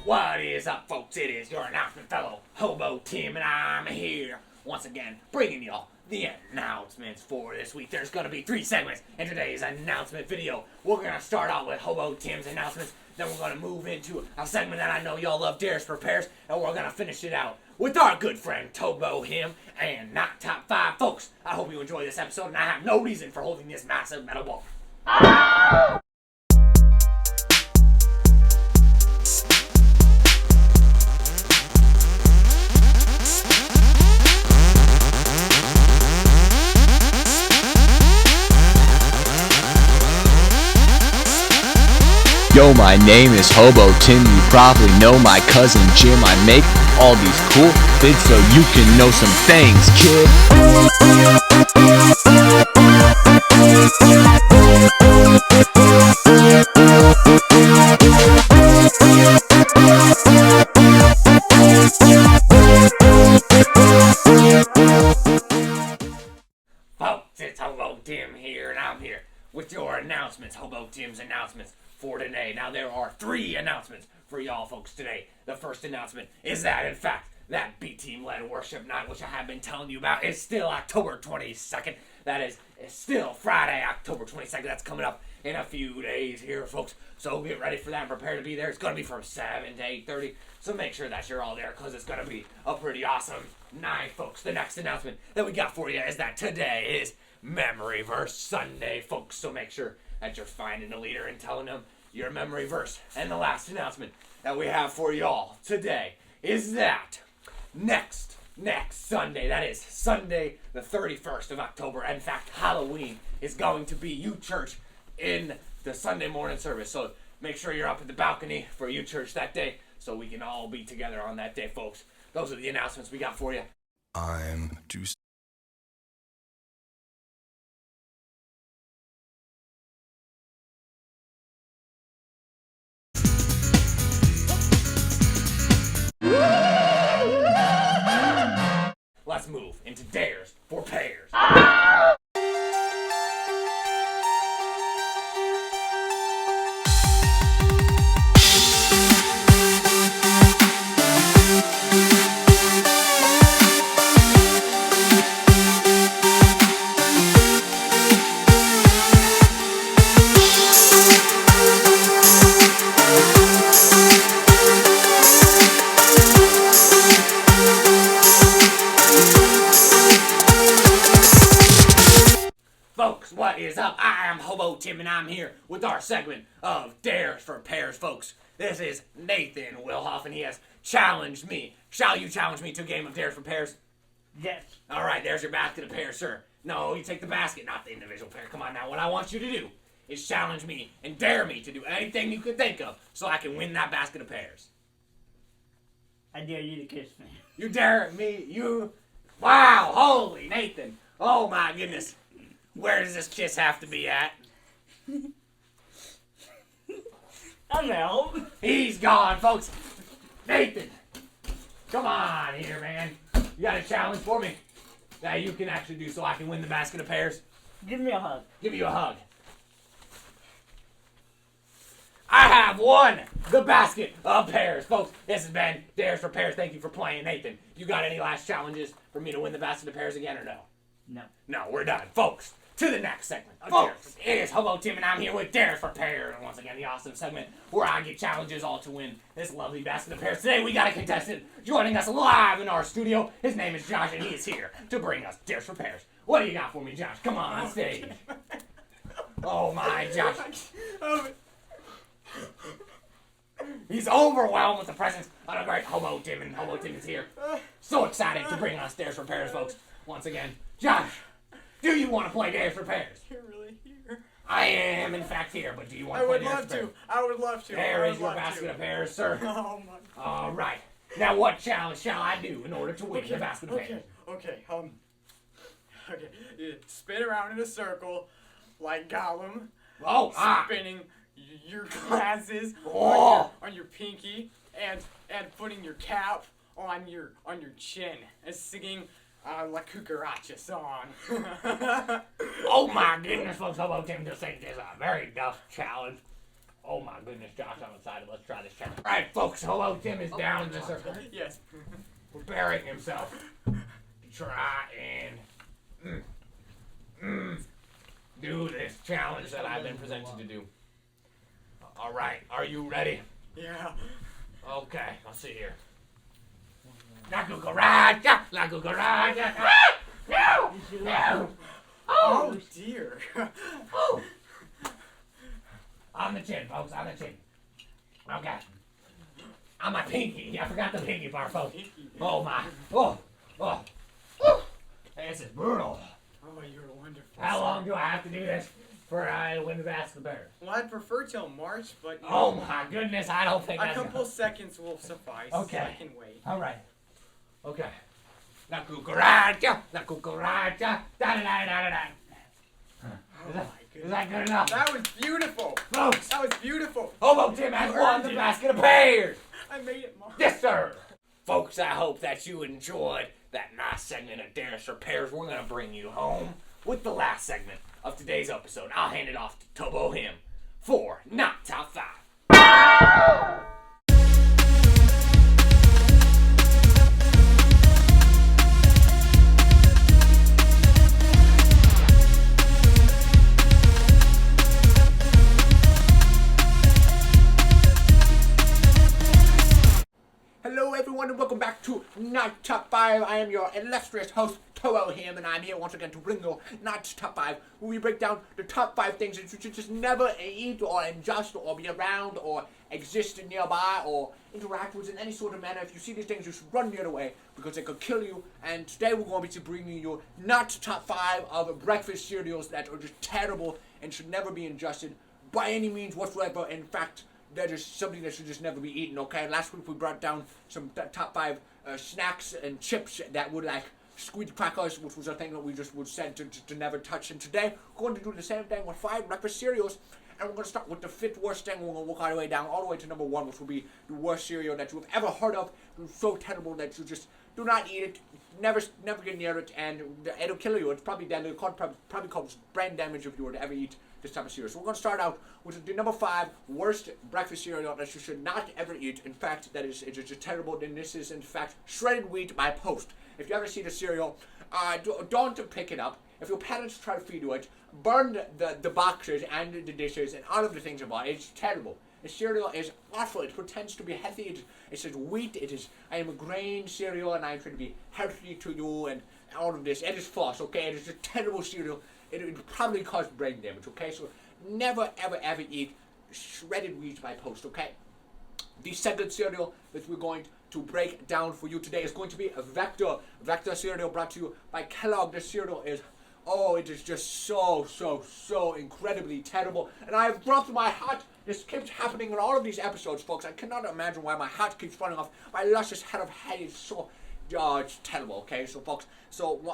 What is up, folks? It is your announcement fellow, Hobo Tim, and I'm here once again bringing y'all the announcements for this week. There's going to be 3 segments in today's announcement video. We're going to start out with Hobo Tim's announcements, then we're going to move into a segment that I know y'all love, Pears for Pears, and we're going to finish it out with our good friend Hobo Tim and Not Top 5. Folks, I hope you enjoy this episode, and I have no reason for holding this massive metal ball. Yo, my name is Hobo Tim, you probably know my cousin Jim. I make all these cool vids so you can know some things, kid. Folks, it's Hobo Tim here, and I'm here with your announcements, Hobo Tim's announcements for today. Now, there are 3 announcements for y'all folks today. The first announcement is that, in fact, that B-Team-led worship night, which I have been telling you about, is still October 22nd. That is still Friday, October 22nd. That's coming up in a few days here, folks. So get ready for that and prepare to be there. It's going to be from 7 to 8:30. So make sure that you're all there because it's going to be a pretty awesome night, folks. The next announcement that we got for you is that today is Memory Verse Sunday, folks. So make sure that you're finding a leader and telling them your memory verse. And the last announcement that we have for y'all today is that next Sunday, that is Sunday the 31st of October, in fact Halloween is going to be youth church in the Sunday morning service. So make sure you're up at the balcony for youth church that day so we can all be together on that day, folks. Those are the announcements we got for you. I'm too Let's move into Dares for Pears. Folks, what is up? I am Hobo Tim, and I'm here with our segment of Dares for Pears, folks. This is Nathan Wilhoff, and he has challenged me. Shall you challenge me to a game of Dares for Pears? Yes. All right, there's your basket of pears, sir. No, you take the basket, not the individual pear. Come on now. What I want you to do is challenge me and dare me to do anything you can think of so I can win that basket of pears. I dare you to kiss me. You dare me? Wow, holy Nathan. Oh my goodness. Where does this kiss have to be at? I'm out. He's gone, folks. Nathan, come on here, man. You got a challenge for me that you can actually do so I can win the basket of pears? Give me a hug. Give you a hug. I have won the basket of pears, folks. This has been Dares for Pears. Thank you for playing, Nathan. You got any last challenges for me to win the basket of pears again, or no? No. No, we're done, folks. To the next segment. Folks, it is Hobo Tim, and I'm here with Dares for Pears. And once again, the awesome segment where I get challenges all to win this lovely basket of pears. Today, we got a contestant joining us live in our studio. His name is Josh, and he is here to bring us Dares for Pears. What do you got for me, Josh? Come on stage. Oh, my, Josh. He's overwhelmed with the presence of the great Hobo Tim, and Hobo Tim is here. So excited to bring us Dares for Pears, folks. Once again, Josh. Do you want to play Dares for Pears? You're really here. I am, in fact, here, but do you want to play Dares for Pears? I would love to. There is your basket of pears, sir. Oh my. All right. Now, what challenge shall I do in order to win the basket of pears? Okay. You spin around in a circle like Gollum. Oh, spinning your glasses Oh. on your pinky and putting your cap on your chin and singing La Cucaracha song. Oh my goodness, folks, Hobo Tim just think this is a very tough challenge. Oh my goodness, Josh, I'm excited. Let's try this challenge. All right, folks, Hobo Tim is down in the circle, Yes. preparing himself to try and do this challenge that I've been presented to do. All right, are you ready? Yeah. Okay, let's see here. La cucaracha! La cucaracha! Ah! No! No! Oh dear. Oh! On the chin, folks, on the chin. Okay. On my pinky. I forgot the pinky part, folks. Oh my. Oh. Oh. Oh. This is brutal. Oh, you're wonderful. How long do I have to do this for I win the Bask of the Bears? Well, I'd prefer till March, but Oh my goodness, I don't think a that's couple seconds will suffice. Okay. I can wait. Alright. Okay. La cucaracha! La cucaracha! Da-da-da-da-da-da! Oh Is my that goodness. good enough? That was beautiful. Folks, That was beautiful. Hobo Tim has won the basket of pears! I made it, March. Yes, sir! Folks, I hope that you enjoyed that nice segment of Dance for Pears. We're going to bring you home with the last segment of today's episode. I'll hand it off to Hobo Tim for Not Top 5. Hello everyone and welcome back to Not Top 5. I am your illustrious host, Hobo Tim, and I'm here once again to bring you Not Top 5, where we break down the top 5 things that you should just never eat or ingest or be around or exist nearby or interact with in any sort of manner. If you see these things, you should run the other way because they could kill you. And today we're going to be bringing you Not Top 5 of breakfast cereals that are just terrible and should never be ingested by any means whatsoever. In fact, that is something that should just never be eaten, okay? Last week we brought down some top 5 snacks and chips that would like squid crackers, which was a thing that we just would said to never touch. And today we're going to do the same thing with 5 breakfast cereals. And we're going to start with the 5th worst thing. We're going to work all the way down, all the way to number 1, which will be the worst cereal that you have ever heard of. It's so terrible that you just do not eat it. Never get near it, and it'll kill you. It's probably deadly. It'll probably cause brain damage if you were to ever eat this type of cereal. So we're going to start out with the number 5 worst breakfast cereal that you should not ever eat. In fact, it's just terrible. Then this is, in fact, shredded wheat by Post. If you ever see the cereal, don't pick it up. If your parents try to feed you it, burn the boxes and the dishes and all of the things about it. It's terrible. The cereal is awful. It pretends to be healthy. It says wheat. It is, I am a grain cereal and I'm trying to be healthy to you and all of this. It is false, okay? It is a terrible cereal. It probably cause brain damage, okay? So never, ever, ever eat shredded wheat by Post, okay? The second cereal that we're going to break down for you today is going to be a Vector. Vector cereal brought to you by Kellogg. This cereal is, it is just so incredibly terrible. And I have brought my heart. This keeps happening in all of these episodes, folks. I cannot imagine why my heart keeps running off. My luscious head of hay is so... it's terrible, okay? So, folks,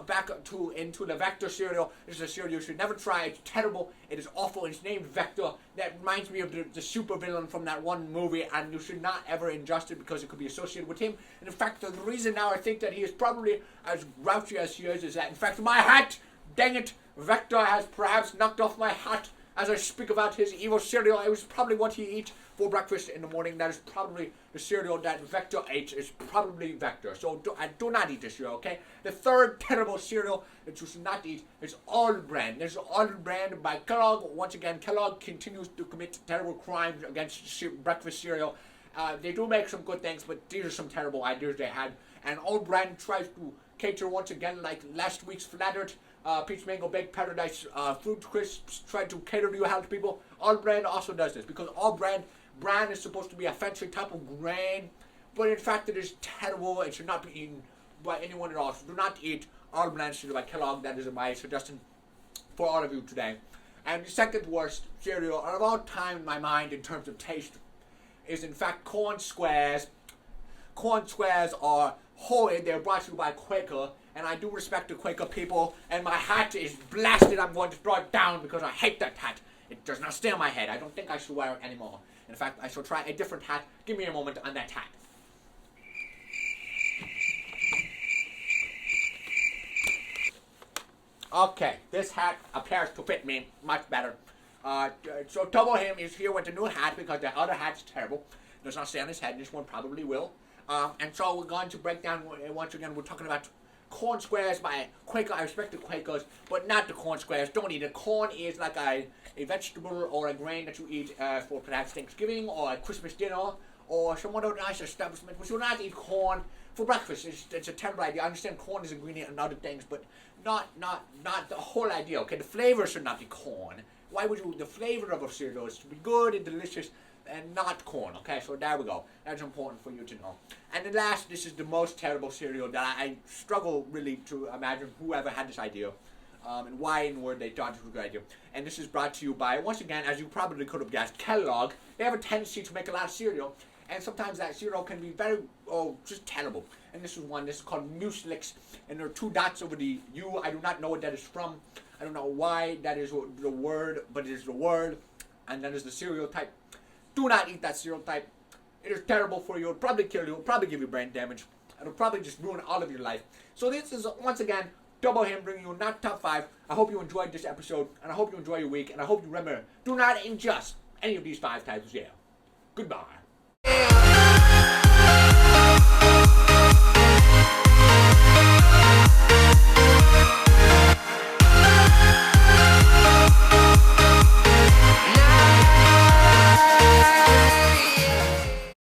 back into the Vector cereal. This is a cereal you should never try. It's terrible. It is awful. It's named Vector. That reminds me of the supervillain from that one movie, and you should not ever ingest it because it could be associated with him. And, in fact, the reason now I think that he is probably as grouchy as he is that, in fact, my hat, dang it, Vector has perhaps knocked off my hat as I speak about his evil cereal. It was probably what he eats for breakfast in the morning. That is probably the cereal that Vector ate. Is probably Vector. So do not eat this cereal, okay? The third terrible cereal that you should not eat is All Brand. This is All Brand by Kellogg. Once again, Kellogg continues to commit terrible crimes against breakfast cereal. They do make some good things, but these are some terrible ideas they had. And All Brand tries to cater once again, like last week's Flattered, Peach Mango Baked Paradise Fruit Crisps tried to cater to you health people. All Brand also does this because All Brand is supposed to be a fancy type of grain, but in fact it is terrible. It should not be eaten by anyone at all. So do not eat All Brand cereal by Kellogg. That is my suggestion for all of you today. And the second worst cereal of all time in my mind in terms of taste is in fact Corn Squares. Corn Squares are horrid. They're brought to you by Quaker, and I do respect the Quaker people, and my hat is blasted. I'm going to throw it down because I hate that hat. It does not stay on my head. I don't think I should wear it anymore. In fact, I shall try a different hat. Give me a moment on that hat. Okay, this hat appears to fit me much better. So Double Him is here with a new hat because the other hat's terrible. Does not stay on his head. This one probably will. And so we're going to break down, once again, we're talking about corn squares by Quaker. I respect the Quakers, but not the corn squares. Don't eat it. Corn is like a vegetable or a grain that you eat for perhaps Thanksgiving or a Christmas dinner or some other nice establishment. But you not eat corn for breakfast. It's a terrible idea. I understand corn is an ingredient and other things, but not the whole idea. Okay, the flavor should not be corn. Why would you? The flavor of a cereal is to be good and delicious and not corn. Okay, so there we go. That's important for you to know. And then last, this is the most terrible cereal that I struggle really to imagine whoever had this idea. And why in the world they thought it was a good idea. And this is brought to you by, once again, as you probably could have guessed, Kellogg. They have a tendency to make a lot of cereal, and sometimes that cereal can be very, just terrible. And this is one. This is called Mueslix, and there are 2 dots over the U. I do not know what that is from. I don't know why that is the word, but it is the word, and that is the cereal type. Do not eat that cereal type. It is terrible for you. It'll probably kill you. It'll probably give you brain damage. It'll probably just ruin all of your life. So this is, once again, Double Him bringing you not top 5. I hope you enjoyed this episode, and I hope you enjoy your week, and I hope you remember, do not ingest any of these 5 types of cereal. Goodbye.